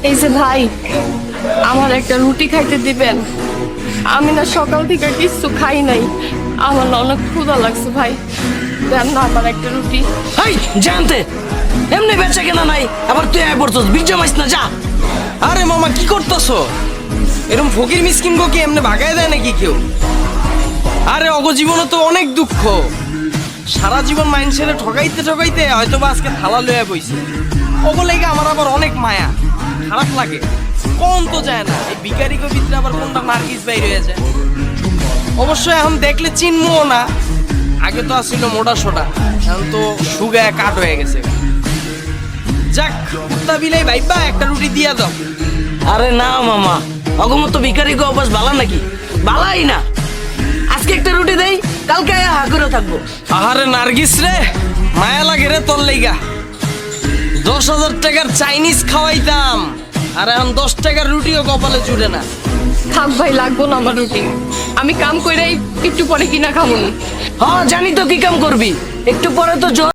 এই যে ভাই, আমার একটা রুটি খাইতে দিবেন। আমি না সকাল থেকে কিছু খাই নাই, আমার না অনেক ক্ষুধা লাগছে ভাই, দেন না আমার একটা রুটি। হাই জানতে এমনি বেচা কেনা নাই, আবার তুই আয় পড়ছস, বীর জমাইস না, যা। আরে মামা কি করতেছো? এরকম ফকির মিসকিন গো কি এমনি ভাগায় দেয় নাকি কেউ? আরে অগো জীবনে তো অনেক দুঃখ, সারা জীবন মানুষের ঠকাইতে ঠকাইতে হয়তো বা আজকে থালা লইয়া বইছে। ওগো লেগে আমার আবার অনেক মায়া, খারাপ লাগে, কোন তো যায় না এই ভিখারি গো ভিতরে আবার কোনটা নার্গিস বাইর হয়ে যায়। অবশ্য এখন দেখলে চিনবো না, আগে তো আসছিল মোটা সোটা, এখন তো সুগায় কাট হয়ে গেছে। যাক কুত্তা বিলাই ভাইবা একটা রুটি দিয়া দাও। আরে না মামা, অগমত ভিখারি গো অভ্যাস ভালো নাকি? ভালাই না। আজকে একটা রুটি দেই, কালকে হা করে থাকবো। আহারে নার্গিস রে, মায়া লাগে রে তোর লাইগা। 10,000 টাকার চাইনিজ খাওয়াইতাম, আর এখন 10 টাকার রুটিও কপালে জুড়ে না। থাক ভাই, লাগবো না আমার রুটি, আমি কাম কইরাই একটু পরে কিনা খাবো। হ্যাঁ জানি তো কি কাম করবি, একটু পরে তো